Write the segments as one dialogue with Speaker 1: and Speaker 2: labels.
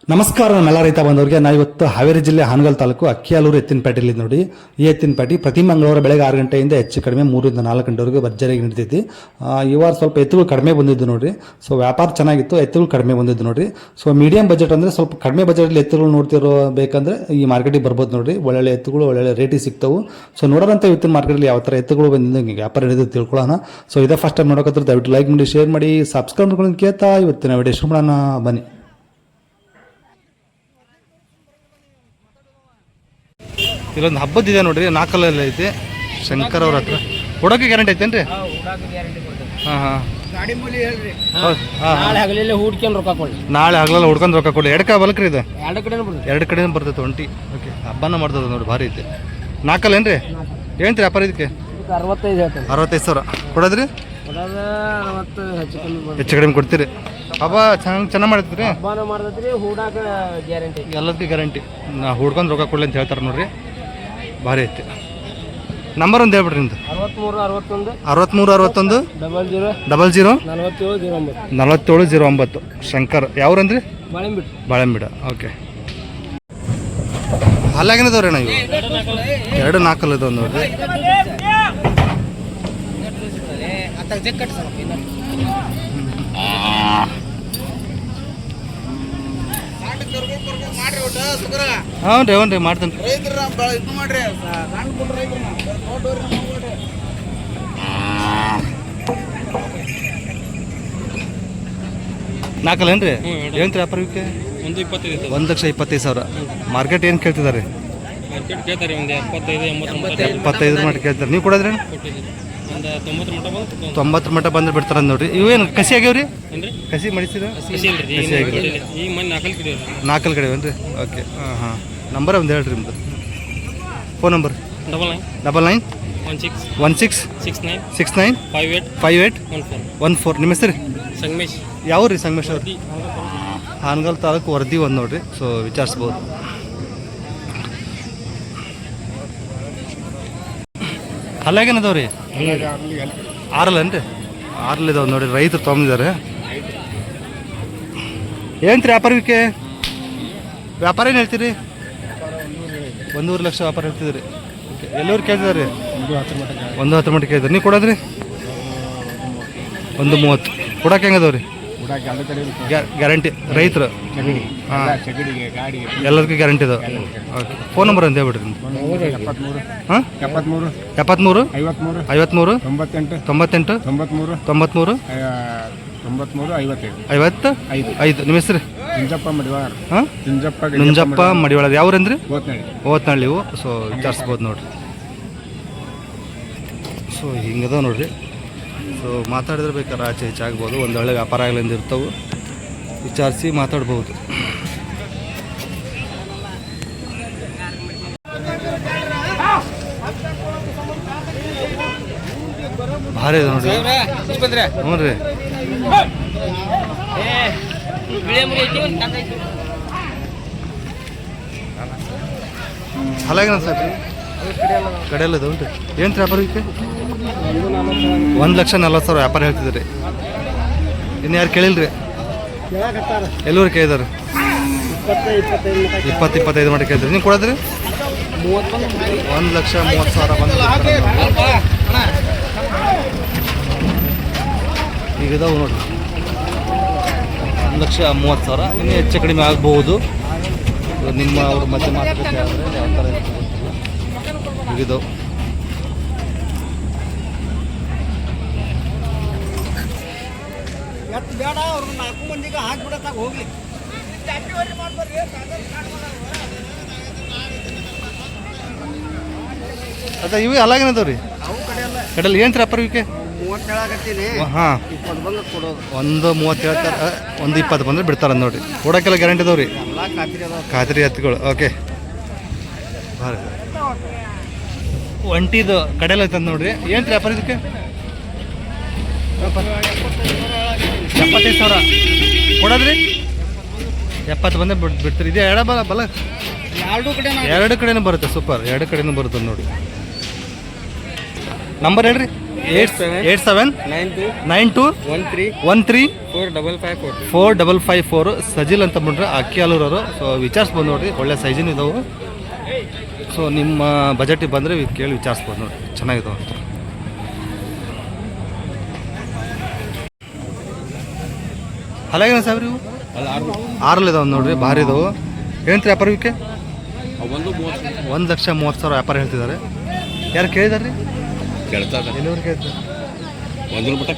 Speaker 1: ನಮಸ್ಕಾರ ನಮ್ಮೆಲ್ಲ ರೈತ ಬಂದವರಿಗೆ ನಾವು ಇವತ್ತು ಹಾವೇರಿ ಜಿಲ್ಲೆ ಹಾನಗಲ್ ತಾಲೂಕು ಅಕ್ಕಿಯಾಲೂರು ಎತ್ತಿನಪೇಟೆಯಲ್ಲಿ ನೋಡಿ. ಈ ಎತ್ತಿನಪೇಟೆ ಪ್ರತಿ ಮಂಗಳವಾರ ಬೆಳಗ್ಗೆ 6 ಗಂಟೆಯಿಂದ ಹೆಚ್ಚು ಕಡಿಮೆ 3 ರಿಂದ 4 ಗಂಟೆವರೆಗೂ ಭರ್ಜರಿಯಾಗಿ ನಡೀತೈತಿ. ಈ ವಾರ ಸ್ವಲ್ಪ ಎತ್ತುಗಳು ಕಡಿಮೆ ಬಂದಿದ್ದು ನೋಡ್ರಿ. ಸೊ ವ್ಯಾಪಾರ ಚೆನ್ನಾಗಿತ್ತು, ಎತ್ತುಗಳು ಕಡಿಮೆ ಬಂದಿದ್ದು ನೋಡ್ರಿ. ಸೊ ಮೀಡಿಯಂ ಬಜೆಟ್ ಅಂದರೆ ಸ್ವಲ್ಪ ಕಡಿಮೆ ಬಜೆಟಲ್ಲಿ ಎತ್ತುಗಳು ನೋಡ್ತಿರೋ ಬೇಕಂದ್ರೆ ಈ ಮಾರ್ಕೆಟಿಗೆ ಬರ್ಬೋದು ನೋಡ್ರಿ. ಒಳ್ಳೊಳ್ಳೆ ಎತ್ತುಗಳು ಒಳ್ಳೊಳ್ಳೆ ರೇಟಿಗೆ ಸಿಗ್ತಾವೆ. ಸೊ ನೋಡೋರಂಥ ಇವತ್ತಿನ ಮಾರ್ಕೆಟಲ್ಲಿ ಯಾವ ಥರ ಎತ್ತುಗಳು ಬಂದಿದ್ದು ವ್ಯಾಪಾರ ಹಿಡಿದು ತಿಳ್ಕೊಳ್ಳೋಣ. ಸೊ ಇದೇ ಫಸ್ಟ್ ಟೈಮ್ ನೋಡೋಕತ್ರ ದಯವಿಟ್ಟು ಲೈಕ್ ಮಾಡಿ, ಶೇರ್ ಮಾಡಿ, ಸಬ್ಸ್ಕ್ರೈಬ್ ಮಾಡ್ಕೊಂಡು ಕೇಳ್ತಾ ಇವತ್ತಿನ ವಿಡಿಯೋ ಶುರು ಮಾಡೋಣ ಬನ್ನಿ. ಇಲ್ಲೊಂದು ಹಬ್ಬದಿದೆ ನೋಡ್ರಿ, ನಾಲ್ಕಲ್ಲ ಐತಿ ಶಂಕರ್ ಅವ್ರ ಹತ್ರ. ಕೊಡೋಕೆ ಗ್ಯಾರಂಟಿ ಐತೇನ್ರಿ? ಹಾಂ ಹಾಂ ನಾಳೆ ಹಗಲೆಲ್ಲ ಹುಡ್ಕೊಂಡು ರೊಕ್ಕ ಕೊಡಿ. ಎಡಕ ಬಲಕ್ರಿ ಇದು? ಎರಡು ಕಡೆನೂ ಬರ್ತೈತೆ ಒಂಟಿ. ಓಕೆ, ಹಬ್ಬನ ಮಾಡ್ತದ ನೋಡಿ, ಭಾರಿ ಐತಿ. ನಾಲ್ಕಲ್ಲ ಏನ್ರಿ? ಏನ್ರಿ ವ್ಯಾಪಾರ ಇದಕ್ಕೆ? 65 ಸಾವಿರ ಕೊಡೋದ್ರಿ? ಹೆಚ್ಚು ಕಡಿಮೆ ಕೊಡ್ತೀರಿ? ಹಬ್ಬ ಚೆನ್ನಾಗಿ ಮಾಡ್ತೀರಿ? ಎಲ್ಲದಕ್ಕೂ ಗ್ಯಾರಂಟಿ. ನಾ ಹುಡ್ಕೊಂಡು ರೊಕ್ಕ ಕೊಡ್ಲಿ ಅಂತ ಹೇಳ್ತಾರೆ ನೋಡ್ರಿ, ಭಾರಿ ಐತಿ. ನಂಬರ್ ಒಂದು ಹೇಳ್ಬಿಡ್ರಿ ನಿಮ್ದು. 63 61 00 4709 ಶಂಕರ್. ಯಾವ್ರಂದ್ರಿ? ಬಾಳೆಂಬಿಡ. ಓಕೆ, ಅಲ್ಲಾಗೇನದವ್ರಿ ಅಣ್ಣ ಇವು? 2 4 ಇದಾವೆ ನೋಡ್ರಿ. ಹ್ಞೂ ರೀ ಮಾಡ್ತೇನೆ. ನಾಲ್ಕಲ್ಲೇನ್ರಿ? ಏನು ವ್ಯಾಪಾರಕ್ಕೆ? 1,25,000. ಮಾರ್ಕೆಟ್ ಏನು ಕೇಳ್ತಿದ್ದಾರೆ? 75 ಮಟ್ಟ ಕೇಳ್ತಾರೆ. ನೀವು ಕೊಡೋದ್ರಿ? 90 ಮಟ್ಟ ಬಂದ್ರೆ ಬಿಡ್ತಾರ ನೋಡ್ರಿ. ಇವೇನು ಕಸಿ ಆಗ್ಯಾವ್ರಿ? ಕಸಿ ಮಡಿಸಿದ? ನಾಲ್ಕಲ್ ಕಡೆ ಏನ್ರಿ? ಓಕೆ. ಹಾಂ ಹಾಂ. ನಂಬರ್ ಒಂದು ಹೇಳ್ರಿ ನಿಮ್ದು. Phone number? 99 16 69 58 14. ನಿಮ್ಮ ಹೆಸರು? ಸಂಗಮೇಶ್. ಯಾವ ರೀ ಸಂಗಮೇಶ್ ಅವ್ರು? ಹಾನಗಲ್ ತಾಲೂಕು ವರದಿ ಒಂದು ನೋಡ್ರಿ. ಸೊ ವಿಚಾರಿಸ್ಬೋದು. ಅಲ್ಲಾಗೇನದವ್ರಿ? 6 ಏನ್ರಿ? 6 ಇದಾವೆ ನೋಡಿ, ರೈತರು ತೊಗೊಂಡಿದ್ದಾರೆ. ಏನ್ರಿ ವ್ಯಾಪಾರಕ್ಕೆ? ವ್ಯಾಪಾರ ಏನು ಹೇಳ್ತೀರಿ? 1.5 ಲಕ್ಷ ವ್ಯಾಪಾರ ಹೇಳ್ತಿದ್ರಿ. ಓಕೆ, ಎಲ್ಲವ್ರು ಕೇಳ್ತಿದ್ದಾರೆ? 110 ಮಟ್ಟ ಕೇಳಿದ್ರಿ. ನೀವು ಕೊಡೋದ್ರಿ? 130 ಕೊಡಕ್ಕೆ ಹೆಂಗದವ್ರಿ? ಗ್ಯಾರಂಟಿ ರೈತರು? ಹಾಂ, ಎಲ್ಲರಿಗೂ ಗ್ಯಾರಂಟಿ ಇದಾವೆ. ಓಕೆ, ಫೋನ್ ನಂಬರ್ ಅಂತ ಹೇಳ್ಬಿಡ್ರಿ. ಹಾಂ, 73 53 98 93 55. ನಿಮ್ಮ ಹೆಸರು? ಹಾಂ, ನಂಜಪ್ಪ ಮಡಿವಾಳ. ಯಾವ್ರಂದ್ರಿ? ಓತ್ನಳ್ಳಿ. ಇವು ಸೊ ವಿಚಾರಿಸ್ಬೋದು ನೋಡ್ರಿ. ಸೊ ಹಿಂಗದ ನೋಡ್ರಿ. ಸೊ ಮಾತಾಡಿದ್ರೆ ಬೇಕಾದ್ರೆ ಆಚೆ ಈಚೆ ಆಗ್ಬೋದು. ಒಂದು ಒಳ್ಳೆ ವ್ಯಾಪಾರ ಆಗಲಿಂದ ಇರ್ತವೆ, ವಿಚಾರಿಸಿ ಮಾತಾಡ್ಬೋದು. ಭಾರಿ ಇದೆ ನೋಡ್ರಿ. ಹ್ಞೂ ರೀ. ಹಲಾಗಿನ ಸರ್ ಕಡೆಯಲ್ಲ ಇದು ಉಂಟು. ಏನು ವ್ಯಾಪಾರಕ್ಕೆ? 1,40,000 ವ್ಯಾಪಾರ ಹೇಳ್ತಿದ್ರಿ. ಇನ್ನು ಯಾರು ಕೇಳಿಲ್ರಿ? ಎಲ್ಲರೂ ಕೇಳಿದಾರೆ? 20-25 ಮಾಡಿ ಕೇಳಿದ್ರಿ. ನೀವು ಕೊಡೋದ್ರಿ? 1,30,000 ಬಂದು ಈಗ ಇದಾವೆ ನೋಡಿರಿ. 1,30,000. ಇನ್ನೂ ಹೆಚ್ಚು ಕಡಿಮೆ ಆಗ್ಬೋದು. ನಿಮ್ಮ ಅವ್ರ ಮಧ್ಯೆ ಮಾತುಕತೆ ಆದರೆ ಯಾವ ಥರ ಈಗಿದಾವೆ. ಅದ ಇವು ಅಲ್ಲಾಗೇನದವ್ರಿ? ಕಡೆಯಲ್ಲಿ ಏನು ವ್ಯಾಪಾರಕ್ಕೆ? ಹಾಂ, 1.30 ಹೇಳ್ತಾರೆ. 1.20 ಬಂದ್ರೆ ಬಿಡ್ತಾರೆ ನೋಡಿರಿ. ಕೊಡೋಕ್ಕೆಲ್ಲ ಗ್ಯಾರಂಟಿ ಇದಾವೆ ರೀ? ಖಾತ್ರಿ ಎತ್ತುಗಳು. ಓಕೆ, ಭಾರಿ ಒಂಟಿದು ಕಡೆಯಲ್ಲ ಐತಂದು ನೋಡ್ರಿ. ಏನು ವ್ಯಾಪಾರ ಇದಕ್ಕೆ? 75,000 ಕೊಡೋದ್ರಿ? 70 ಬಂದ್ರೆ ಬಿಡ್ತೀರಿ. ಇದು ಬಲ ಎರಡು ಕಡೆನೂ ಬರುತ್ತೆ. ಸೂಪರ್, 2 ಕಡೆನೂ ಬರುತ್ತೆ ನೋಡಿ. ನಂಬರ್ ಹೇಳ್ರಿ. 87 92 13 4554 ಸಜಿಲ್ ಅಂತ ಬಂದ್ರೆ ಅಕ್ಕಿ ಹಾಲೂರವರು. ಸೊ ವಿಚಾರಿಸ್ಬೋದು ನೋಡಿರಿ, ಒಳ್ಳೆ ಸೈಜಿನ ಇದಾವೆ. ಸೊ ನಿಮ್ಮ ಬಜೆಟಿಗೆ ಬಂದರೆ ಕೇಳಿ ವಿಚಾರಿಸ್ಬೋದು ನೋಡಿರಿ, ಚೆನ್ನಾಗಿದಾವೆ. ಅಲ್ಲಾಗೇನ ಸಾವಿರ ಇವು 6 ಇದಾವೆ ನೋಡ್ರಿ, ಭಾರಿ ಇದಾವೆ. ಏನಂತೀರಿ ವ್ಯಾಪಾರ ಇವಕ್ಕೆ? 1,30,000 ವ್ಯಾಪಾರ ಹೇಳ್ತಿದ್ದಾರೆ. ಯಾರು ಕೇಳಿದಾರೆ ರೀ? ಎಲ್ಲಿವರೆಗೆ ಕೇಳ್ತಾರೆ? 1 ಮಟ್ಟ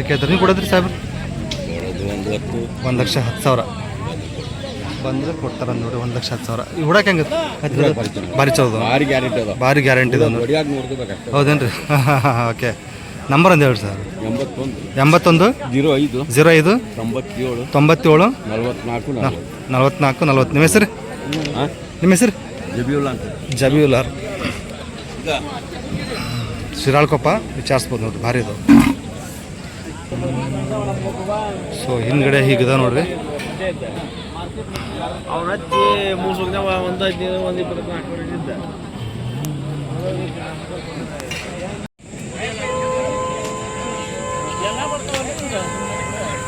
Speaker 1: ಕೇಳ್ತಾರೆ. ನೀವು ಕೊಡೋದ್ರಿ ಸಾಹೇಬ್ರು? 1,10,000 ಬಂದರೆ ಕೊಡ್ತಾರೆ ನೋಡಿ. 1,10,000 ಈ ಹುಡಕ್ಕೆ ಹೆಂಗೆ ಭಾರಿ ಚೌದ, ಭಾರಿ ಗ್ಯಾರಂಟಿ ಇದೆ ನೋಡಿ. ಹೌದೇನು ರೀ? ಓಕೆ. ನಂಬರ್ ಒಂದು ಹೇಳಿ ಸರ್. 81 05 97 44 40. ನಿಮ್ಮ ಹೆಸರು? ನಿಮ್ಮ ಹೆಸರು? ಜಬೀವುಲ್ಲಾರ್ ಶಿರಾಳ್ಕೊಪ್ಪ. ವಿಚಾರಿಸ್ಬೋದು ನೋಡ್ರಿ, ಭಾರಿ ಇದು. ಸೊ ಹಿಂದ್ಗಡೆ ಹೀಗಿದೆ ನೋಡ್ರಿ.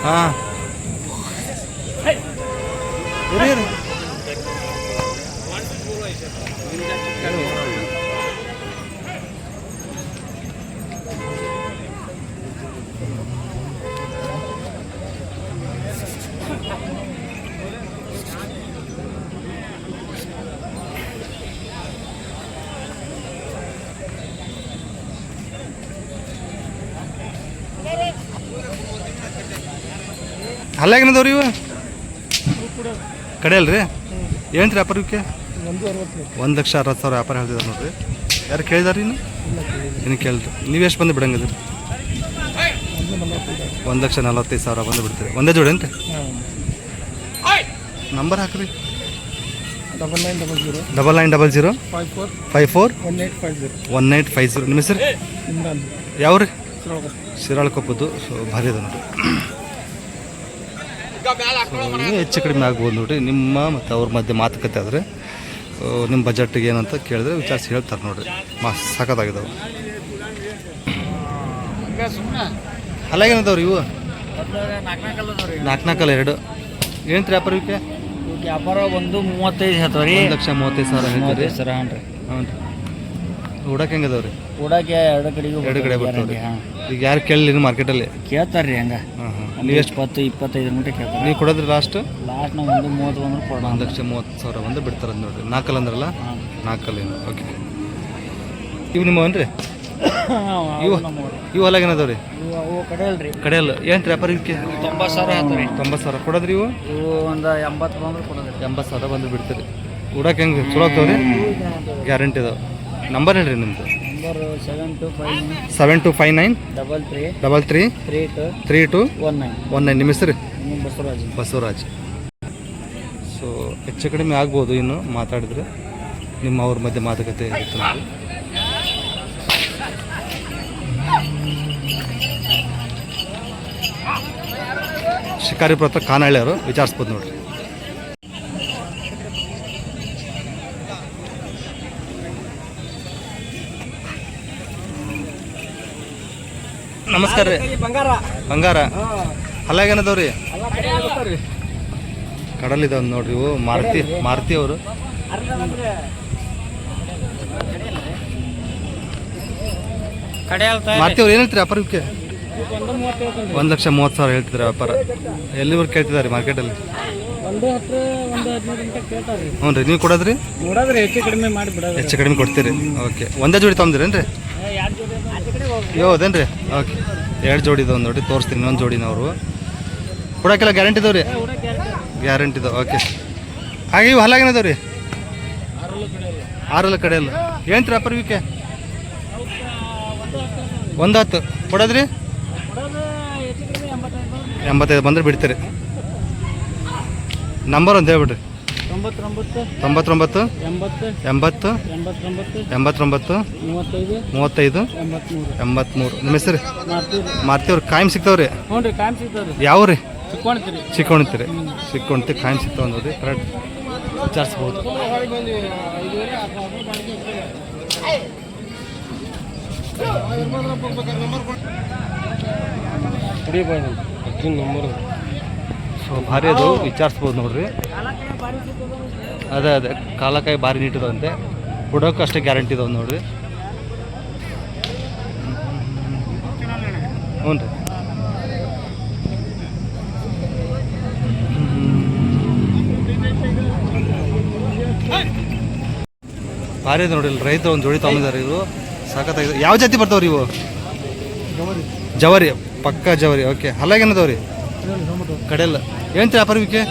Speaker 1: ಹಾಂ ಅಲ್ಲಾಗೇನದವ್ರಿ ಇವು ಕಡೆ ಅಲ್ರಿ? ಏನು ರೀ ವ್ಯಾಪಾರ ಇವಕ್ಕೆ? 1,60,000 ವ್ಯಾಪಾರ ಹೇಳ್ತಿದ್ದಾರೆ ನೋಡ್ರಿ. ಯಾರು ಕೇಳಿದಾರೆ? ಇನ್ನು ಕೇಳಿದ್ರಿ. ನೀವು ಎಷ್ಟು ಬಂದು ಬಿಡಂಗಿದ್ರಿ? 1,45,000 ಬಂದು ಬಿಡ್ತೀರಿ. ಒಂದೇ ಜೋಡಿ ಅಂತ ನಂಬರ್ ಹಾಕ್ರಿ. 9900 54 1850. ನಿಮ್ಮ ಹೆಸರು? ಯಾವ ರೀ? ಶಿರಾಳ್ಕೊಪ್ಪದ್ದು. ಸೊ ಭಾರಿ ಇದೆ ನೋಡಿ. ಹೆಚ್ಚು ಕಡಿಮೆ ಆಗ್ಬೋದು ನೋಡಿರಿ. ನಿಮ್ಮ ಮತ್ತು ಅವ್ರ ಮಧ್ಯೆ ಮಾತುಕತೆ ಆದರೆ ನಿಮ್ಮ ಬಜೆಟ್ಗೆ ಏನಂತ ಕೇಳಿದ್ರೆ ವಿಚಾರಿಸಿ ಹೇಳ್ತಾರೆ ನೋಡಿರಿ. ಸಖತ್ತಾಗಿದ್ದಾವೆ. ಅಲ್ಲಾಗೇನದವ್ರಿ ಇವು? 4 2. ಏನು ರೀ ವ್ಯಾಪಾರ ಇವಕ್ಕೆ?
Speaker 2: ವ್ಯಾಪಾರ 1,35 ಹೇಳ್ತಾವೆ ರೀ.
Speaker 1: 1,35,000 ಹೇಳ್ತೀರಿ
Speaker 2: ಸರ್. ಹಾಂ ರೀ.
Speaker 1: ಹ್ಞೂ ರೀ. ಉಡಕ್ಕೆ ಹೆಂಗದವ್ರಿ?
Speaker 2: ಉಡಕ್ಕೆ ಎರಡು ಕಡೆ
Speaker 1: ಬರ್ತಾವೆ. ಈಗ ಯಾರು ಕೇಳಲಿ ಮಾರ್ಕೆಟಲ್ಲಿ?
Speaker 2: ಕೇಳ್ತಾರೆ ರೀ. ಹಂಗೆ
Speaker 1: ನೀವು ಎಷ್ಟು?
Speaker 2: 20-25 ಗಂಟೆ ಕೇಳ್ತಾರೆ.
Speaker 1: ನೀವು ಕೊಡೋದ್ರಿ ಲಾಸ್ಟ್
Speaker 2: ನಾವು 1,30 ಬಂದ್ರೆ ಕೊಡೋಣ.
Speaker 1: 1,30,000 ಬಂದು ಬಿಡ್ತಾರೆ ನೋಡಿರಿ. 4 ಅಂದ್ರಲ್ಲ? 4 ಏನು? ಓಕೆ. ಇವು ನಿಮ್ಮವನ್ರಿ? ಇವು ಹೊಲಾಗೇನದವ್ರಿ?
Speaker 2: ಅವು ಕಡೆ ಅಲ್ರಿ.
Speaker 1: ಕಡೆ ಅಲ್ಲ. ಏನು ರೀ ವ್ಯಾಪಾರ ಇವಕ್ಕೆ?
Speaker 2: 90,000 ಹೇಳ್ತಾರೆ.
Speaker 1: 90,000 ಕೊಡೋದ್ರಿ ಇವು?
Speaker 2: ಇವು ಒಂದು 80 ಬಂದ್ರೆ ಕೊಡೋದ್ರಿ.
Speaker 1: 80,000 ಬಂದು ಬಿಡ್ತೀರಿ. ಉಡಕ್ಕೆ ಹೆಂಗೆ ಚಲೋ ಆಗ್ತಾವ್ರಿ? ಗ್ಯಾರಂಟಿ ಇದಾವೆ. ನಂಬರ್ ಹೇಳ್ರಿ ನಿಮ್ಮದು? ನಂಬರ್ 7259 33 32 19. ನಿಮ್ಮ ಹೆಸರು? ಬಸವರಾಜ್. ಸೊ ಹೆಚ್ಚು ಕಡಿಮೆ ಆಗ್ಬೋದು ಇನ್ನು ಮಾತಾಡಿದ್ರೆ. ನಿಮ್ಮ ಅವ್ರ ಮಧ್ಯೆ ಮಾತುಕತೆ ಇರುತ್ತೆ ನೋಡಿ. ಶಿಕಾರಿಪುರ ಹತ್ರ ಕಾನಹಳ್ಳಿ ಅವರು. ವಿಚಾರಿಸ್ಬೋದು ನೋಡ್ರಿ. ನಮಸ್ಕಾರ ರೀ. ಬಂಗಾರ ಅಲ್ಲಾಗೇನದವ್ರಿ? ಕಡಲಿದಾವ್ ನೋಡ್ರಿ. ಇವು ಮಾರುತಿ ಅವರು. ಮಾರುತಿ ಅವ್ರು ಏನು ಹೇಳ್ತೀರಿ ವ್ಯಾಪಾರ ಇವಕ್ಕೆ? 1,30,000 ಹೇಳ್ತಿದ್ದಾರೆ ವ್ಯಾಪಾರ. ಎಲ್ಲಿವರೆಗೆ ಕೇಳ್ತಿದ್ದಾರೆ ಮಾರ್ಕೆಟಲ್ಲಿ? ಹ್ಞೂ ರೀ. ನೀವು ಕೊಡೋದ್ರಿ? ಹೆಚ್ಚು ಕಡಿಮೆ ಕೊಡ್ತೀರಿ. ಓಕೆ. ಒಂದೇ ಜೋಡಿ ತೊಗೊಂಡಿರೇನು ರೀ? ಹೌದೇನು ರೀ? ಓಕೆ. 2 ಜೋಡಿ ಇದಾವೆ ನೋಡಿ, ತೋರಿಸ್ತೀನಿ. ಇನ್ನೊಂದು ಜೋಡಿನವರು ಕೊಡೋಕ್ಕೆಲ್ಲ ಗ್ಯಾರಂಟಿ ಇದಾವೆ ರೀ? ಗ್ಯಾರಂಟಿ ಇದಾವೆ. ಓಕೆ. ಹಾಗೆ ಇವು ಹಲ್ಲಾಗೇನದಾವೆ ರೀ? 6 ಕಡೆಯಲ್ಲ. ಏನು ರೀ ವ್ಯಾಪಾರ ಇವಕ್ಕೆ? 1,10 ಕೊಡೋದ್ರಿ? 85 ಬಂದರೆ ಬಿಡ್ತೀರಿ. ನಂಬರ್ ಒಂದು ಹೇಳ್ಬಿಡ್ರಿ. 99 80 89 35 83. ನಿಮ್ಮ ಹೆಸರು? ಮಾರ್ತಿವ್ರಿ. ಕಾಯಂ ಸಿಗ್ತಾವ್ರಿ? ಯಾವ ರೀ? ಚಿಕ್ಕೋಣ್ತಿ ಕಾಯಂ ಸಿಗ್ತಾವ ನೋಡ್ರಿ. ಕರೆಕ್ಟ್ ವಿಚಾರಿಸ್ಬೋದು. ಸೊ ಭಾರಿ ಅದು ವಿಚಾರಿಸ್ಬೋದು ನೋಡ್ರಿ. ಅದೇ ಅದೇ ಕಾಲಕಾಯಿ ಭಾರಿ ನೀಟಿದಂತೆ, ಬಿಡೋಕೆ ಅಷ್ಟೇ ಗ್ಯಾರಂಟಿ ಇದಾವೆ ನೋಡ್ರಿ. ಹ್ಞೂ ರೀ. ಭಾರಿ ಇದೆ ನೋಡಿ, ರೈತರು ಒಂದು ಜೋಡಿ ತೊಗೊಂಡಿದ್ದಾರೆ. ಇವು ಸಾಕತ್ತಾಗಿದೆ. ಯಾವ ಜಾತಿ ಬರ್ತಾವ್ರಿ ಇವು? ಜವರಿ, ಪಕ್ಕ ಜವರಿ. ಓಕೆ. ಹಲ್ಲಾಗೇನದವ್ರಿ? ಕಡೆಯಲ್ಲ. ಏನು ವ್ಯಾಪಾರ ವಿಕೆ?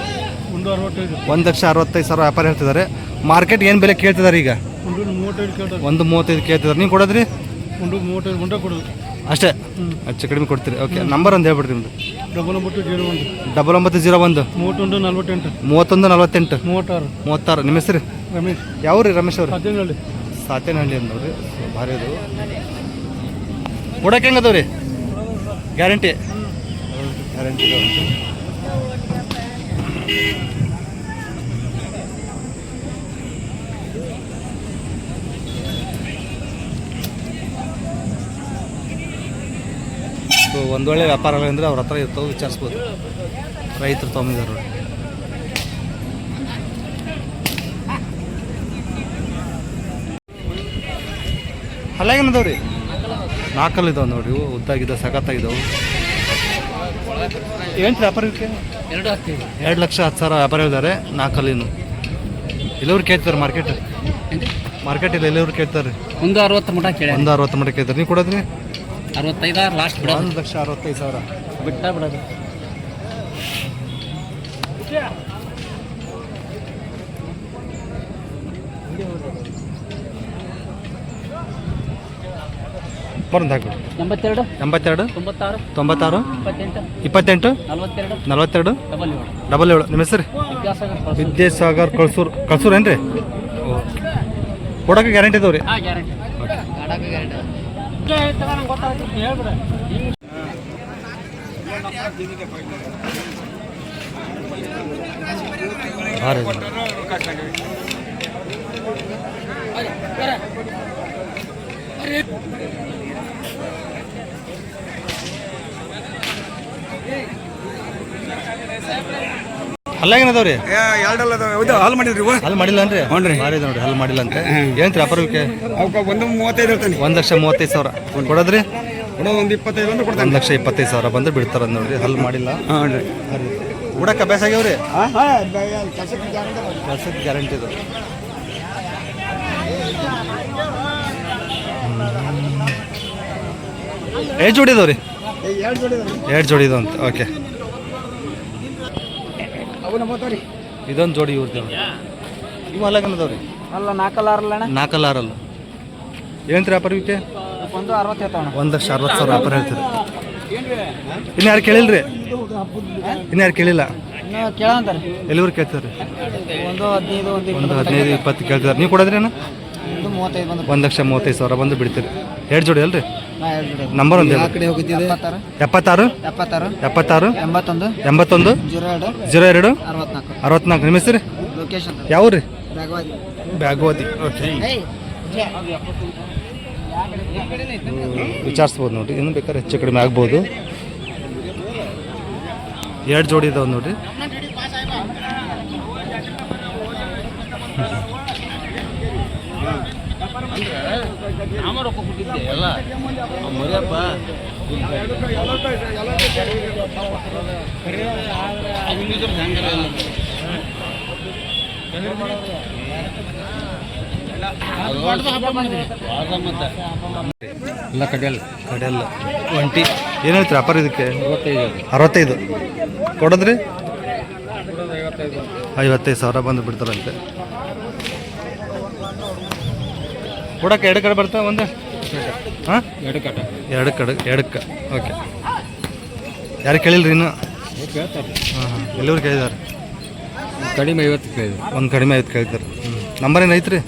Speaker 1: 1,65,000 ವ್ಯಾಪಾರ ಹೇಳ್ತಿದ್ದಾರೆ. ಮಾರ್ಕೆಟ್ ಏನು ಬೆಲೆ ಕೇಳ್ತಿದ್ದಾರೆ ಈಗ? 1,35,000 ಕೇಳ್ತಿದ್ದಾರೆ. ನೀವು ಕೊಡೋದ್ರಿ?
Speaker 2: 35 ಕೊಡೋದು
Speaker 1: ಅಷ್ಟೇ, ಹೆಚ್ಚು ಕಡಿಮೆ ಕೊಡ್ತೀರಿ. ಓಕೆ. ನಂಬರ್ ಒಂದು ಹೇಳ್ಬಿಡ್ರಿ ನಿಮ್ಮದು. 9901 3148 36. ನಿಮ್ಮ ಹೆಸರು?
Speaker 2: ರಮೇಶ್.
Speaker 1: ಯಾವ ರೀ ರಮೇಶ್ ಅವರು?
Speaker 2: ಸಾತೇನಹಳ್ಳಿ.
Speaker 1: ಸಾತೇನಹಳ್ಳಿ ಅಂತ ನೋಡ್ರಿ. ಭಾರಿ ಅದು ಕೊಡಕ್ಕೆ ಹೆಂಗದವ್ರಿ? ಗ್ಯಾರಂಟಿ? ಗ್ಯಾರಂಟಿ. ಸೊ ಒಂದು ಒಳ್ಳೆ ವ್ಯಾಪಾರಗಳಂದ್ರೆ ಅವ್ರ ಹತ್ರ ಇರ್ತಾವೆ, ವಿಚಾರಿಸ್ಬೋದು. ರೈತರು ತೊಗೊಂಡಿದ್ದಾರೆ ನೋಡಿ. ಹಲ್ಲಾಗೇನದವ್ರಿ? 4 ಇದಾವೆ ನೋಡಿ. ಇವು ಉದ್ದಾಗಿದ್ದಾವೆ, ಸಖತ್ತಾಗಿದ್ದಾವೆ. ಏನು ವ್ಯಾಪಾರಕ್ಕೆ? 2,10,000 ವ್ಯಾಪಾರ ಹೇಳಿದ್ದಾರೆ. 4 ಎಲ್ಲವ್ರು ಕೇಳ್ತಾರೆ ಮಾರ್ಕೆಟ್? ಮಾರ್ಕೆಟ್ ಇಲ್ಲ, ಎಲ್ಲವ್ರು ಕೇಳ್ತಾರೆ?
Speaker 2: 160 ಮಟ ಕೇಳಿ.
Speaker 1: 160 ಮಟ ಕೇಳ್ತಾರೆ. ನೀವು ಕೊಡೋದ್ರಿ?
Speaker 2: 65 ಲಾಸ್ಟ್ ಬಿಡ.
Speaker 1: 1,65,000
Speaker 2: ಬಿಟ್ಟ ಬಿಡೋದು.
Speaker 1: ಬರೋದು ಹಾಕ್ಬಿಡಿ.
Speaker 2: 82
Speaker 1: 82
Speaker 2: 96
Speaker 1: 96
Speaker 2: 28
Speaker 1: 28
Speaker 2: 42
Speaker 1: 42
Speaker 2: 77.
Speaker 1: 77. ನಿಮ್ಮ ಹೆಸರು?
Speaker 2: ವಿದ್ಯಾಸಾಗರ್.
Speaker 1: ವಿದ್ಯಾಸಾಗರ್ ಕಳ್ಸೂರು ಏನ್ರಿ? ಕೊಡೋಕೆ ಗ್ಯಾರಂಟಿ ಇದಾವ್ರಿ?
Speaker 2: ಹಾಂ, ಗ್ಯಾರಂಟಿ. ಕಾಡಕ್ಕೆ ಗ್ಯಾರಂಟಿ. ಹೇಳ್ಬಿಡ.
Speaker 1: ಭಾರಿ ಹಲ್ಲಾಗೇನದವ್ರಿ?
Speaker 3: ಹಾಲು ಮಾಡಿದ್ರಿ
Speaker 1: ಹಲ್ ಮಾಡಿಲ್ಲ ಅನ್ರಿ?
Speaker 3: ಹ್ಞೂ ರೀ.
Speaker 1: ಭಾರಿ ನೋಡಿ, ಹಲ್ ಮಾಡಿಲ್ಲ ಅಂತ. ಏನು ವ್ಯಾಪಾರಕ್ಕೆ?
Speaker 3: ಅವಕ್ಕೆ 1,35 ಇರ್ತಾನೆ.
Speaker 1: 1,35,000 ಕೊಡೋದ್ರಿ?
Speaker 3: ಒಂದು 25 ಅಂದ್ರೆ ಕೊಡ್ತಾನೆ.
Speaker 1: 1,25,000 ಬಂದ್ರೆ ಬಿಡ್ತಾರ ನೋಡ್ರಿ. ಹಲ್ ಮಾಡಿಲ್ಲ.
Speaker 3: ಹಾಂ ರೀ.
Speaker 1: ಉಡಕ್ಕೆ ಅಭ್ಯಾಸ ಆಗ್ಯಾವ್ರಿ?
Speaker 3: ಕೆಲಸಕ್ಕೆ
Speaker 1: ಕೆಲಸಕ್ಕೆ ಗ್ಯಾರಂಟಿ ಇದು. ಎಷ್ಟು ಜೋಡಿ ಇದಾವ್ರಿ? 2 ಜೋಡಿ ಇದಾವ ಅಂತ. ಓಕೆ. ಇದೊಂದು ಜೋಡಿ ಇವ್ರದ್ದು. ಇವು ಹಲ್ಲಾಗೇನದವ್ರಿ?
Speaker 2: ಅಲ್ಲ 4
Speaker 1: 4 ಏನು ವ್ಯಾಪಾರಕ್ಕೆ?
Speaker 2: 160 ಹೇಳ್ತಾವಣ.
Speaker 1: 1,60,000 ವ್ಯಾಪಾರ ಹೇಳ್ತೀರಿ. ಇನ್ನು ಯಾರು ಕೇಳಿಲ್ರಿ? ಇನ್ನು ಯಾರು ಕೇಳಿಲ್ಲ?
Speaker 2: ಇನ್ನು ಕೇಳಂತಾರೆ.
Speaker 1: ಎಲ್ಲಿವ್ರು ಕೇಳ್ತಾರೆ?
Speaker 2: 15
Speaker 1: 20 ಕೇಳ್ತಾರೆ. ನೀವು ಕೊಡೋದ್ರೇನು?
Speaker 2: 35 ಬಂದು.
Speaker 1: 1,35,000 ಬಂದು ಬಿಡ್ತೀರಿ. 2 ಜೋಡಿ ಅಲ್ರಿ?
Speaker 2: ನಾ ಹೇಳ್ಬಿಡಿ.
Speaker 1: ನಂಬರ್ ಒಂದು
Speaker 2: ಆ ಕಡೆ ಹೋಗಿದ್ದಿದೆ.
Speaker 1: 76
Speaker 2: 76 81
Speaker 1: 82
Speaker 2: 02
Speaker 1: 02
Speaker 2: 64.
Speaker 1: 64. ನಿಮ್ಮ ಹೆಸರು?
Speaker 2: ಲೊಕೇಶನ್
Speaker 1: ಯಾವ ರೀ?
Speaker 2: ರಾಘವಾದಿ.
Speaker 1: ಬ್ಯಾಗ್ವಾದಿ. ಓಕೆ. ವಿಚಾರಿಸ್ಬೋದು ನೋಡಿರಿ. ಇನ್ನು ಬೇಕಾದ್ರೆ ಹೆಚ್ಚು ಕಡಿಮೆ ಆಗ್ಬೋದು. 2 ಜೋಡಿ ಇದಾವೆ ನೋಡಿರಿ.
Speaker 2: ಎಲ್ಲ ಕಡೆಯಲ್ಲ.
Speaker 1: ಒಂಟಿ ಏನು ಹೇಳ್ತೀರಿ ವ್ಯಾಪಾರ ಇದಕ್ಕೆ? 65 ಕೊಡೋದ್ರಿ? 55,000 ಬಂದು ಬಿಡ್ತಾರಂತೆ. ಕೊಡಕ್ಕೆ 2 ಕಡೆ ಬರ್ತಾ ಒಂದು? ಹಾಂ, 2 ಕಡೆ. ಓಕೆ. ಯಾರು ಕೇಳಿಲ್ರಿ ಇನ್ನು? ಹಾಂ ಹಾಂ. ಎಲ್ಲರೂ ಕೇಳಿದ್ದಾರೆ?
Speaker 2: ಕಡಿಮೆ 50 ಕೇಳಿದ್ರು.
Speaker 1: ಒಂದು ಕಡಿಮೆ 5 ಕೇಳಿದ್ದಾರೆ. ನಂಬರ್ ಏನು ಐತ್ರಿ?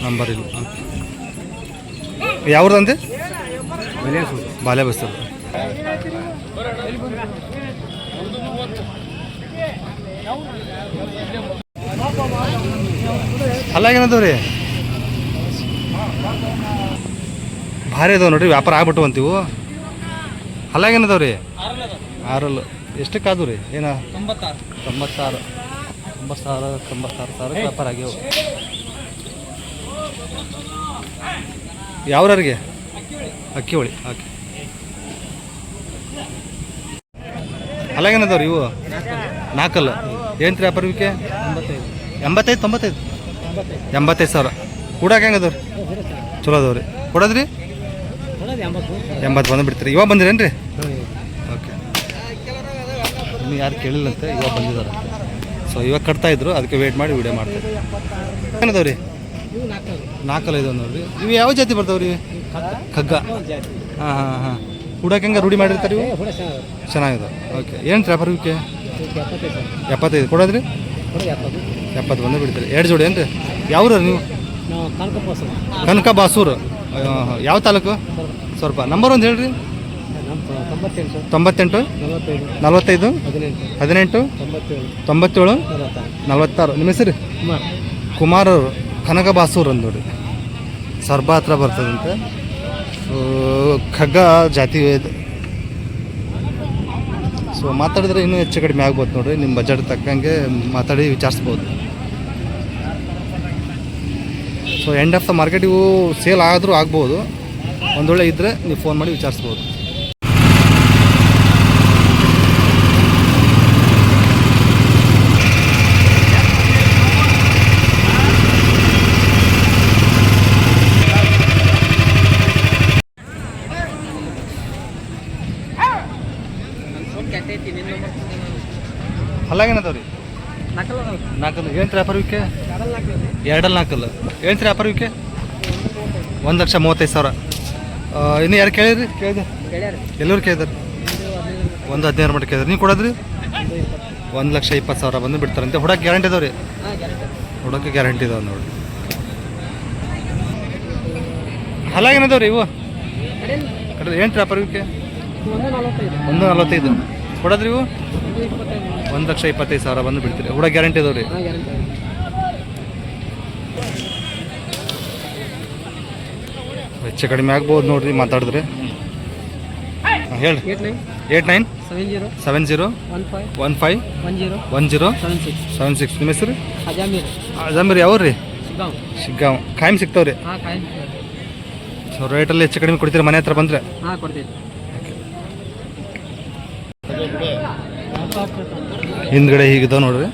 Speaker 1: ನಂಬರ್ ಇಲ್ಲ. ಯಾವ್ದಂತೆ? ಬಾಲೆ ಬಸ್ತರು. ಅಲ್ಲಾಗೇನದವ್ರಿ? ಭಾರಿ ಅದಾವೆ ನೋಡ್ರಿ, ವ್ಯಾಪಾರ ಆಗ್ಬಿಟ್ಟು ಅಂತೀವು. ಅಲ್ಲಾಗೇನದಾವ ರೀ? ಆರಲ್ಲು ಎಷ್ಟಕ್ಕಾದವು ರೀ? ಏನ 96 ಸಾವಿರ ವ್ಯಾಪಾರ ಆಗ್ಯಾವ. ಯಾವ್ರಿಗೆ? ಅಕ್ಕಿ ಹೊಳಿ. ಓಕೆ. ಅಲ್ಲಾಗೇನದಾವ್ರಿ ಇವು? 4 ಏನು ರೀ ವ್ಯಾಪಾರ ಇವಕ್ಕೆ? 85 ಸಾವಿರ. ಕೂಡಾಕ ಹೆಂಗದವ್ರಿ? ಚಲೋ ಅದಾವ್ರಿ. ಕೊಡೋದ್ರಿ 80 ಬಂದು ಬಿಡ್ತೀರಿ. ಇವಾಗ ಬಂದಿರೇನು ರೀ? ಓಕೆ. ಇನ್ನು ಯಾರು ಕೇಳಿಲ್ಲಂತೆ, ಇವಾಗ ಬಂದಿದ್ದಾರೆ. ಸೊ ಇವಾಗ ಕಟ್ತಾಯಿದ್ರು, ಅದಕ್ಕೆ ವೇಟ್ ಮಾಡಿ ವಿಡಿಯೋ ಮಾಡ್ತಾರೆ. ಏನದವ್ರಿ? 4 ಇದಾವೆ ನೋಡ್ರಿ. ಇವು ಯಾವ ಜಾತಿ ಬರ್ತಾವ್ರಿ? ಖಗ್ಗ. ಹಾಂ. ಕೂಡಾಕ ಹೆಂಗೆ ರೂಢಿ ಮಾಡಿರ್ತಾರೆ ಇವು? ಚೆನ್ನಾಗಿದೆ. ಓಕೆ. ಏನು ವ್ಯಾಪಾರ ಇವಕ್ಕೆ? 75 ಕೊಡೋದ್ರಿ? 70 ಬಂದು ಬಿಡ್ತೀರಿ. 2 ಜೋಡಿ ಏನು ರೀ? ಯಾವ್ರು ನೀವು? ಕನಕ ಬಾಸೂರು. ಯಾವ ತಾಲೂಕು? ಸ್ವಲ್ಪ ನಂಬರ್ ಒಂದು ಹೇಳ್ರಿ. 98 45 18 97 46. ನಿಮ್ಮ ಹೆಸರು? ಕುಮಾರ್ ಅವರು. ಕನಕ ಬಾಸೂರು ಅಂದ್ ನೋಡಿ, ಸರ್ಬಾ ಹತ್ರ ಬರ್ತದಂತೆ. ಸೊ ಖಗ್ಗ ಜಾತಿ ಇದು. ಸೊ ಮಾತಾಡಿದ್ರೆ ಇನ್ನೂ ಹೆಚ್ಚು ಕಡಿಮೆ ಆಗ್ಬೋದು ನೋಡ್ರಿ. ನಿಮ್ಮ ಬಜೆಟ್ ತಕ್ಕಂಗೆ ಮಾತಾಡಿ ವಿಚಾರಿಸ್ಬೋದು. So end of the market ಇವು ಸೇಲ್ ಆದರೂ ಆಗ್ಬೋದು. ಒಂದೊಳ್ಳೆ ಇದ್ದರೆ ನೀವು ಫೋನ್ ಮಾಡಿ ವಿಚಾರಿಸ್ಬೋದು. ಅಲ್ಲಾಗೇನದವ್ರಿ? 4 ಏನು ವ್ಯಾಪಾರ ಇವಕ್ಕೆ? 2 4 ಏನು ವ್ಯಾಪಾರ ಇವಕ್ಕೆ? 1,35,000. ಇನ್ನು ಯಾರು ಕೇಳಿದ್ರಿ? ಕೇಳಿದೆ ಎಲ್ಲರೂ ಕೇಳಿದಾರೆ. 1,15 ಮಟ್ಟ ಕೇಳಿದ್ರಿ. ನೀವು ಕೊಡೋದ್ರಿ? 1,20,000 ಬಂದು ಬಿಡ್ತಾರಂತೆ. ಹುಡಕ್ಕೆ ಗ್ಯಾರಂಟಿ ಇದಾವೆ ರೀ? ಹುಡಕ್ಕೆ ಗ್ಯಾರಂಟಿ ಇದಾವೆ ನೋಡಿ. ಅಲ್ಲಾಗೇನದವ್ರಿ ಇವು? ಏನು ವ್ಯಾಪಾರ ಇವಕ್ಕೆ? 1,45 ಕೊಡೋದ್ರಿ ಇವು? 1,25,000 ಬಂದು ಬಿಡ್ತೀರಿ. ಹುಡ ಗ್ಯಾರಂಟಿ ಇದಾವೆ ರೀ? ಹೆಚ್ಚು ಕಡಿಮೆ ಆಗ್ಬೋದು ನೋಡ್ರಿ ಮಾತಾಡಿದ್ರೆ. ಹೇಳಿ. 89 70 15 10 76. ನಿಮ್ಮ ಹೆಸರು? ಅಜಾಮೀರ್. ಯಾವ್ರು ರೀ? ಶಿಗ್ಗಾಂವ್. ಕಾಯಂ ಸಿಗ್ತಾವ್ರಿ? ಸೊ ರೇಟಲ್ಲಿ ಹೆಚ್ಚು ಕಡಿಮೆ ಕೊಡ್ತೀರಿ ಮನೆ ಹತ್ರ ಬಂದರೆ? ಹಿಂದ್ಗಡೆ ಹೀಗಿದಾವೆ ನೋಡ್ರಿ.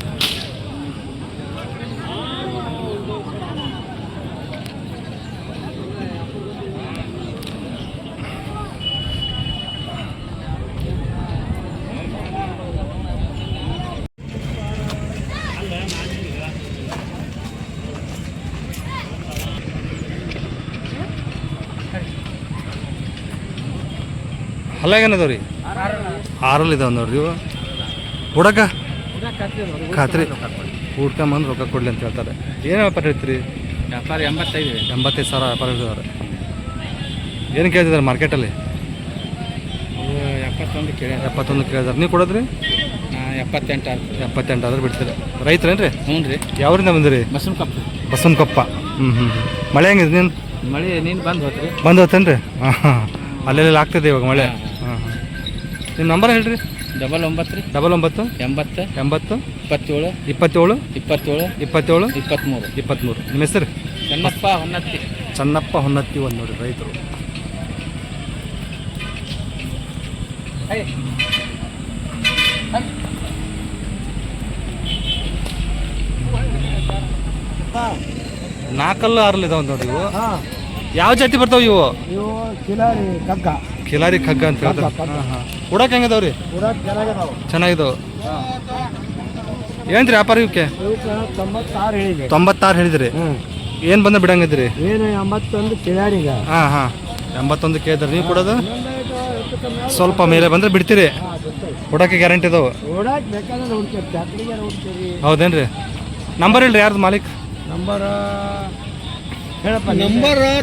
Speaker 1: ಅಲ್ಲಾಗೇನದವ್ರಿ? 6 ಇದಾವೆ ನೋಡ್ರಿ ಇವು. ಹುಡಕ ಖಾತ್ರಿ ಹುಡ್ಕೊಂಬಂದು ರೊಕ್ಕ ಕೊಡಲಿ ಅಂತ ಹೇಳ್ತಾರೆ. ಏನು ವ್ಯಾಪಾರ ಹೇಳ್ತೀರಿ?
Speaker 2: ವ್ಯಾಪಾರ 85,000
Speaker 1: ವ್ಯಾಪಾರ ಹೇಳ್ತಿದ್ದಾರೆ. ಏನು ಕೇಳ್ತಿದ್ದಾರೆ ಮಾರ್ಕೆಟಲ್ಲಿ? 71 ಕೇಳಿದಾರೆ. ನೀವು ಕೊಡೋದ್ರಿ? 78 ಆದ್ರೆ ಬಿಡ್ತೀರಿ. ರೈತರೇನ್ರಿ?
Speaker 2: ಹ್ಞೂ ರೀ.
Speaker 1: ಯಾವ್ರಿಂದ ಬಂದಿರಿ? ಬಸವನಕೊಪ್ಪ. ಮಳೆ ಹೆಂಗಿದೆ?
Speaker 2: ನೀನು
Speaker 1: ಬಂದು ಹೋಗ್ತೇನ್ರಿ? ಹಾಂ. ಅಲ್ಲೆಲ್ಲ ಆಗ್ತದೆ ಇವಾಗ ಮಳೆ. ಹಾಂ. ನಿಮ್ಮ ನಂಬರ್ ಹೇಳ್ರಿ.
Speaker 2: 99
Speaker 1: 99
Speaker 2: 80
Speaker 1: 27
Speaker 2: 27
Speaker 1: 27
Speaker 2: 27
Speaker 1: 27
Speaker 2: 23.
Speaker 1: ನಿಮ್ಮ ಹೆಸರು?
Speaker 2: ಚನ್ನಪ್ಪ ಹೊನ್ನತ್ತಿ
Speaker 1: ಒಂದು ನೋಡಿ ರೈತರು. ನಾಲ್ಕಲ್ಲು 6 ಇದಾವೆ ನೋಡಿ ಇವು. ಯಾವ ಜಾತಿ ಬರ್ತಾವ ಇವು? ಕಿಲಾರಿ ಖಗ್ಗ ಅಂತ ಹೇಳ್ತಾರೆ. ಹುಡಕ್ ಹೆಂಗದವ್ರಿ? ಚೆನ್ನಾಗಿದಾವೆ. ಏನ್ರಿ ವ್ಯಾಪಾರ ಇವಕ್ಕೆ? 96 ಹೇಳಿದ್ರಿ. ಏನು ಬಂದ ಬಿಡಂಗಿದ್ರಿ?
Speaker 3: 81
Speaker 1: ಹಾಂ 81 ಕೇಳಿದ್ರಿ. ನೀವು ಕೊಡೋದು ಸ್ವಲ್ಪ ಮೇಲೆ ಬಂದರೆ ಬಿಡ್ತೀರಿ? ಹುಡಕ್ಕೆ ಗ್ಯಾರಂಟಿ ಇದಾವೆ? ಹೌದೇನ್ರಿ? ನಂಬರ್ ಹೇಳ್ರಿ. ಯಾರ್ದು ಮಾಲೀಕ್?
Speaker 3: ನಂಬರ್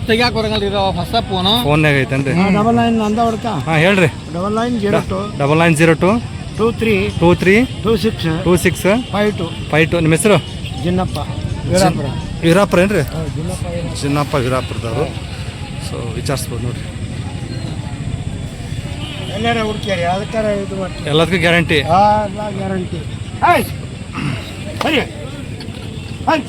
Speaker 3: ತೆಗಿಯಾಕ ಬರಂಗಲ್ರಿ ಹೊಸ
Speaker 1: ಫೋನ್ಯಾಗ ಐತೇನ್ರಿ?
Speaker 3: 99 ನಂದ ಹೊಡ್ಕ.
Speaker 1: ಹಾಂ ಹೇಳ್ರಿ.
Speaker 3: 9902 23 26
Speaker 1: 26 52. ನಿಮ್ಮ ಹೆಸರು?
Speaker 3: ಜಿನ್ನಪ್ಪ
Speaker 1: ವೀರಾಪುರ ಏನ್ರಿ? ಜಿನ್ನಪ್ಪ ವೀರಾಪುರದವರು. ಸೊ ವಿಚಾರಿಸ್ಬೋದು ನೋಡಿರಿ.
Speaker 3: ಎಲ್ಲಾರ ಹುಡುಕ್ಯಾರಿ ಅದಕ್ಕಾರ ಇದು ಮಾಡ್ತೀವಿ.
Speaker 1: ಎಲ್ಲದಕ್ಕೂ ಗ್ಯಾರಂಟಿ.
Speaker 3: ಎಲ್ಲ ಗ್ಯಾರಂಟಿ. ಹಾಯ್ ಸರಿ ಹಾಯ್.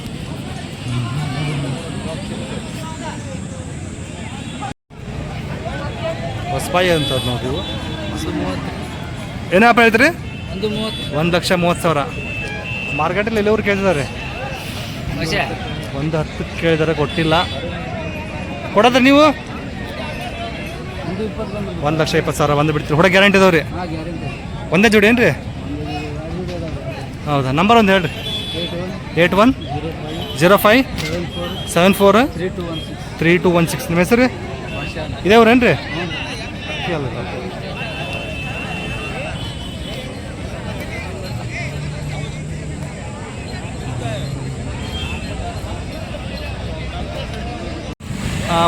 Speaker 1: ಹೊಸಪಾಯಿ ಅಂತ ನೋಡಿ ಇವು. ಏನಪ್ಪ ಹೇಳ್ತೀರಿ? 1,30,000. ಮಾರ್ಕೆಟಲ್ಲಿ ಎಲ್ಲವ್ರು ಕೇಳಿದ್ದಾರೆ, 1,10 ಕೇಳಿದ್ದಾರೆ, ಕೊಟ್ಟಿಲ್ಲ. ಕೊಡೋದ್ರಿ ನೀವು? 1,20,000 ಬಂದು ಬಿಡ್ತೀರಿ. ಹುಡುಗ ಗ್ಯಾರಂಟಿ ಇದಾವ್ರಿ? ಒಂದೇ ಜೋಡಿ ಏನ್ರಿ? ಹೌದಾ? ನಂಬರ್ ಒಂದು ಹೇಳ್ರಿ. 8105743216. ನಿಮ್ಮ ಹೆಸರು ಇದೇವ್ರೇನ್ರಿ?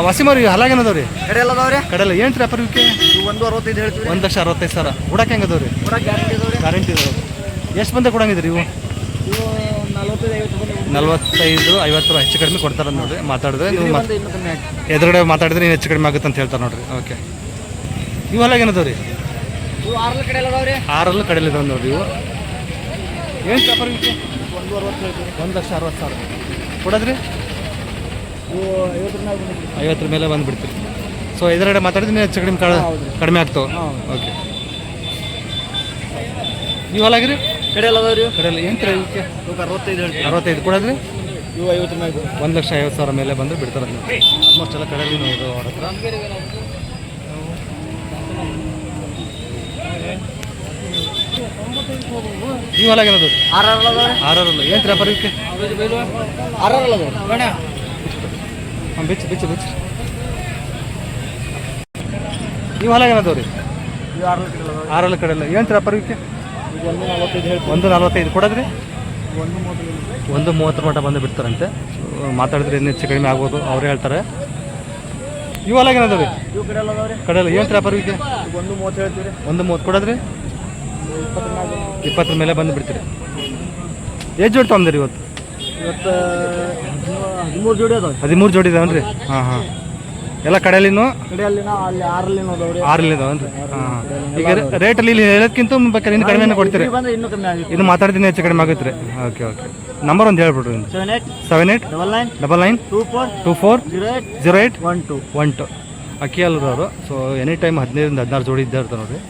Speaker 1: ವಸೀಮವ್ರಿ ಹಲಾಗೇನದವ್ರಿ?
Speaker 3: ಕಡೆ ಎಲ್ಲ ಅದಾವ್ರಿ.
Speaker 1: ಕಡೆಲ್ಲ ಏನು ರೀ ಅಪ್ಪ ಇವಕ್ಕೆ?
Speaker 3: 165 ಹೇಳ್ತೀವಿ.
Speaker 1: 1,65,000. ಹುಡಕ್ಕೆ ಹೆಂಗದವ್ರಿ?
Speaker 3: ಗ್ಯಾರಂಟಿ ಇದಾವ್ರಿ.
Speaker 1: ಗ್ಯಾರಂಟಿ ಇದಾವೆ. ಎಷ್ಟು ಬಂದ ಕೊಡಂಗಿದ್ರಿ ಇವು?
Speaker 3: ಇವು
Speaker 1: 45-50 ಹೆಚ್ಚು ಕಡಿಮೆ ಕೊಡ್ತಾರೆ ನೋಡ್ರಿ. ಮಾತಾಡಿದ್ರೆ ನೀವು
Speaker 3: ಇನ್ನೂ ಕಮ್ಮಿ ಆಗಿ.
Speaker 1: ಎದುರುಗಡೆ ಮಾತಾಡಿದ್ರೆ ನೀವು ಹೆಚ್ಚು ಕಡಿಮೆ ಆಗುತ್ತೆ ಅಂತ ಹೇಳ್ತಾರೆ ನೋಡ್ರಿ. ಓಕೆ. ಇವು ಹಲಾಗೇನದವ್ರಿ?
Speaker 3: ಇವು 6 ಕಡೆ ಎಲ್ಲ ಅದಾವ್ರಿ.
Speaker 1: 6 ಕಡೆಯಲ್ಲಿ ಇದಾವೆ ನೋಡ್ರಿ ಇವು. ಏನು ವ್ಯಾಪಾರ ಇವಕ್ಕೆ?
Speaker 3: 160 ಹೇಳ್ತೀವಿ.
Speaker 1: 1,60,000 ಕೊಡೋದ್ರಿ?
Speaker 3: ಇವು 50 ಮೇಲೆ ಬಂದಿದೆ.
Speaker 1: 50 ಮೇಲೆ ಬಂದುಬಿಡ್ತೀರಿ. ಸೊ ಎದುರುಗಡೆ ಮಾತಾಡಿದ್ರೆ ಹೆಚ್ಚು ಕಡಿಮೆ ಕಡಿಮೆ ಆಗ್ತಾವೆ. ಓಕೆ. ನೀವು ಹೊಲಾಗಿರಿ?
Speaker 3: ಕಡೆ ಎಲ್ಲ ಅದಾವ್ರಿ.
Speaker 1: ಕಡೆಯಲ್ಲಿ ಏನು ತರ ಇವಕ್ಕೆ?
Speaker 3: 65 ಹೇಳ್ತೀವಿ.
Speaker 1: 65 ಕೊಡೋದ್ರಿ?
Speaker 3: ಇವು 50 ಮೇಲೆ
Speaker 1: 1,50,000 ಮೇಲೆ ಬಂದರೆ ಬಿಡ್ತಾರೆ. ಆಲ್ಮೋಸ್ಟ್ ಎಲ್ಲ ಕಡೆಯಲ್ಲಿ ಇದು ಅವ್ರ ಹತ್ರ. ನೀವು ಹೊಲಾಗಿರೋದು?
Speaker 3: 6 ಅದಾವ್ರಿ.
Speaker 1: 6 ಏನು ತರ ವ್ಯಾಪಾರ ಇವಕ್ಕೆ?
Speaker 3: 6 ಅದಾವ್ರಿ.
Speaker 1: ಹಾಂ ಬಿಚ್ಚು ಬಿಚ್ಚು ಬಿಚ್ಚು. ನೀವು ಹೊಲಾಗೇನದವ್ರಿ?
Speaker 3: ಇವು 6 ಕಡೆ ಅದಾವ್ರಿ.
Speaker 1: 6 ಕಡೆಲ್ಲ ಏನು ತರ ವ್ಯಾಪಾರ ಇವಕ್ಕೆ?
Speaker 3: 145 ಹೇಳ್ತೀವಿ.
Speaker 1: 1,45 ಕೊಡೋದ್ರಿ?
Speaker 3: 130.
Speaker 1: 1,30 ಮಟ್ಟ ಬಂದು ಬಿಡ್ತಾರಂತೆ. ಮಾತಾಡಿದ್ರೆ ಇನ್ನು ಹೆಚ್ಚು ಕಡಿಮೆ ಆಗ್ಬೋದು, ಅವರೇ ಹೇಳ್ತಾರೆ. ಇವು ಹೊಲಾಗೇನದವ್ರಿ?
Speaker 3: ಇವು ಕಡೆ ಎಲ್ಲ ಅದಾವ್ರಿ.
Speaker 1: ಕಡೆಲ್ಲ ಏನು ತರ ವ್ಯಾಪಾರ ಇವಕ್ಕೆ?
Speaker 3: 130 ಹೇಳ್ತೀವಿ.
Speaker 1: 1,30 ಕೊಡೋದ್ರಿ?
Speaker 3: 20
Speaker 1: ಮೇಲೆ ಬಂದು ಬಿಡ್ತೀರಿ. ಎಷ್ಟು ಜೋಡಿ ತೊಗೊಂಡಿರಿ ಇವತ್ತು?
Speaker 3: ಇವತ್ತು 13 ಜೋಡಿ ಅದಾವ್ರಿ.
Speaker 1: 13 ಜೋಡಿ ಇದಾವನ್ರಿ? ಹಾಂ ಹಾಂ. ಎಲ್ಲ ಕಡೆಯಲ್ಲಿನೂ
Speaker 3: ಕಡೆಯಲ್ಲಿನ ಅಲ್ಲಿ 6 ಅದಾವ್ರಿ.
Speaker 1: 6 ಇದಾವನ್ರಿ? ಹಾಂ. ಈಗ ರೇಟಲ್ಲಿ ಇಲ್ಲಿ ಹೇಳೋದಕ್ಕಿಂತ ಬೇಕಾದ್ರೆ ಇನ್ನು ಕಡಿಮೆ ಕೊಡ್ತೀರಿ?
Speaker 3: ಬಂದ್ರೆ ಇನ್ನೂ ಕಮ್ಮಿ ಆಗುತ್ತೆ.
Speaker 1: ಇನ್ನು ಮಾತಾಡ್ತೀನಿ ಹೆಚ್ಚು ಕಡಿಮೆ ಆಗುತ್ತೆ ರೀ. Okay okay. ನಂಬರ್ ಒಂದು ಹೇಳ್ಬಿಡ್ರಿ.
Speaker 3: 78
Speaker 1: 78
Speaker 3: 99
Speaker 1: 24
Speaker 3: 24
Speaker 1: 08
Speaker 3: 08
Speaker 1: 12. ಅಕ್ಕಿಯಲ್ಲರು ಅವರು. ಸೊ ಎನಿ ಟೈಮ್ 15-16 ಜೋಡಿ ಇದ್ದೇ ಇರ್ತಾರೆ ನೋಡಿರಿ.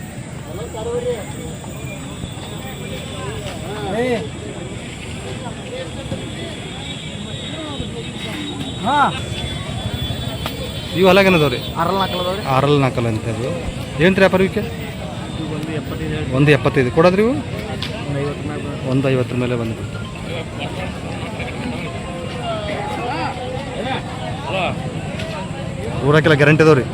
Speaker 3: ಹಾಂ.
Speaker 1: ಇವು ಹೊಲಾಗೇನದವ್ರಿ?
Speaker 3: 6 ಅದಾವ್ರಿ.
Speaker 1: 6 ಅಂತ ಇದು. ಏನು ರೀ ವ್ಯಾಪಾರ ಇವಕ್ಕೆ? 1,75 ಕೊಡೋದ್ರಿ ಇವು? 150 ಮೇಲೆ ಬಂದು ಬಿಡ್ತಾರೆ. ಊರಕ್ಕೆಲ್ಲ ಗ್ಯಾರಂಟಿ ಅದಾವ್ರಿ?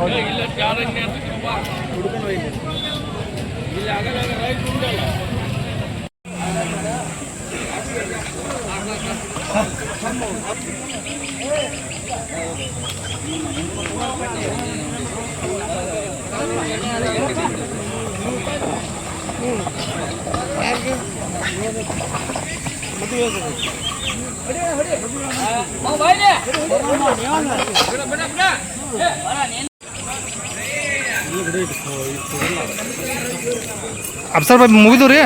Speaker 1: ಅಪ್ಸರ್ ಬಾಯ್ ಮುಗಿದು ರೀ?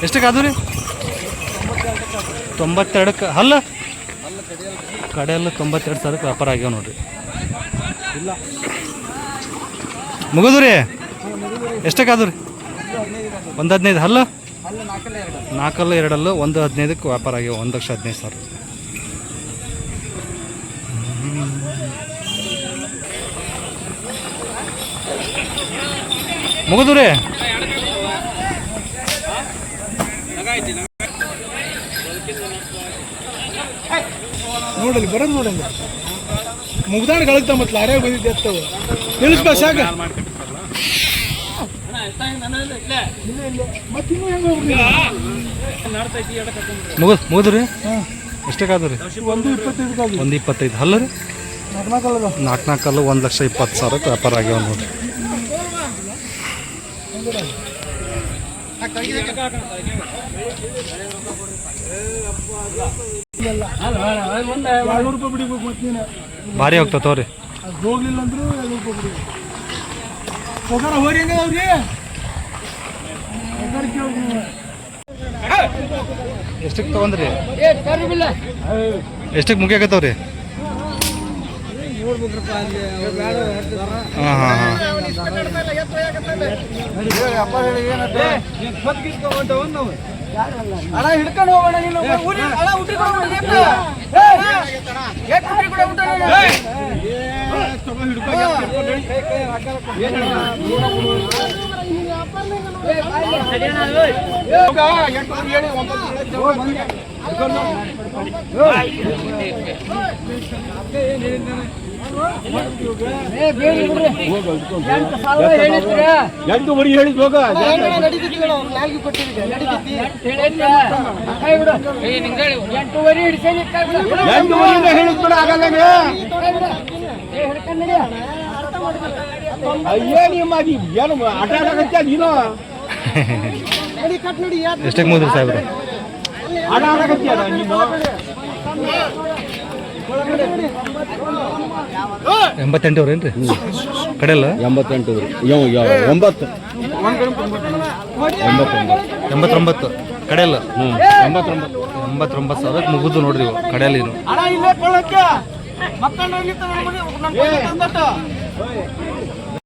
Speaker 1: ಎಷ್ಟಕ್ಕೆ ಅದು ರೀ? 92ಕ್ಕೆ. ಅಲ್ಲ ಕಡೆಯಲ್ಲ 92,000 ವ್ಯಾಪಾರ ಆಗ್ಯಾವ ನೋಡ್ರಿ. ಇಲ್ಲ ಮುಗಿದು ರೀ? ಎಷ್ಟಕ್ಕೆ ಅದು ರೀ? 1,15. ಅಲ್ಲ 4 1,15ಕ್ಕೆ ವ್ಯಾಪಾರ ಆಗ್ಯಾವ. 1,15,000. ಮುಗಿದು ರೀ?
Speaker 3: ನೋಡಲಿ ಬರೋದು ನೋಡಲ್ಲ ಮುಗ್ದಾಣ ಗಳಗ್ತ ಮತ್ತೆ ಲಾರ್ಯಾಗ ಬಂದಿದ್ದೆ ಎತ್ತವ ನಿಲ್ಲಿಸ್ಬಾ ಸಾಕ
Speaker 1: ಮುಗಿದು ರೀ? ಎಷ್ಟಕ್ಕಾದ್ರಿ?
Speaker 3: 125
Speaker 1: 1,25. ಅಲ್ಲ ರೀ? 4 1,20,000 ವ್ಯಾಪಾರ ಆಗ್ಯಾವ ನೋಡ್ರಿ. ಭಾರಿ ಹೋಗ್ತಾವ ತೋರಿ.
Speaker 3: ಅದು ಹೋಗ್ಲಿಲ್ಲ ಅಂದ್ರು ಹೋಗ್ಬಿಡಿ ಹೋಗಾರ ಹೋರಿ ಹೆಂಗ ಅವ್ರಿ
Speaker 1: ಎಷ್ಟಕ್ಕೆ ತೊಗೊಂಡ್ರಿ ಎಷ್ಟಕ್ಕೆ ಮುಗಿಯಾಕತ್ತವ್ರಿ ಹಾಂ ಹಾಂ ಹಾಂ
Speaker 3: ಅಣ್ಣ ಹಿಡ್ಕೊಂಡು ಹೋಗೋಣ ನೀನು ಅಣ್ಣ ಊಟಿ
Speaker 4: ಎಂಟು ಬರೀ ಹೇಳಿದ್ ಹೋಗ ಎಂಟುವರೆಯಿಂದ ಹೇಳಿದ್ ಬಿಡ ಆಗಲ್ಲ ಏನು ಮಾಡಿ ಏನು ಆಟ ಆಡಕತ್ತ ನೀನು
Speaker 1: ಎಷ್ಟಕ್ಕೆ ಮುಗಿದ್ರಿ ಸಾಹೇಬ್ರು
Speaker 4: ಆಟ ಆಡಕತ್ತೀಯ ನೀನು
Speaker 1: 88 ಅವ್ರು ಏನ್ರಿ ಕಡೆಯಲ್ಲ
Speaker 4: 88 9
Speaker 1: 89 ಕಡೆಯಲ್ಲ
Speaker 4: 89
Speaker 1: 89,000 ಮುಗಿದು ನೋಡ್ರಿ ಇವು ಕಡೆಯಲ್ಲಿ ಇನ್ನು
Speaker 3: ಅಣ್ಣ ಇಲ್ಲೇ ಕೊಳ್ಳಕ್ಕೆ ಮಕ್ಕಳು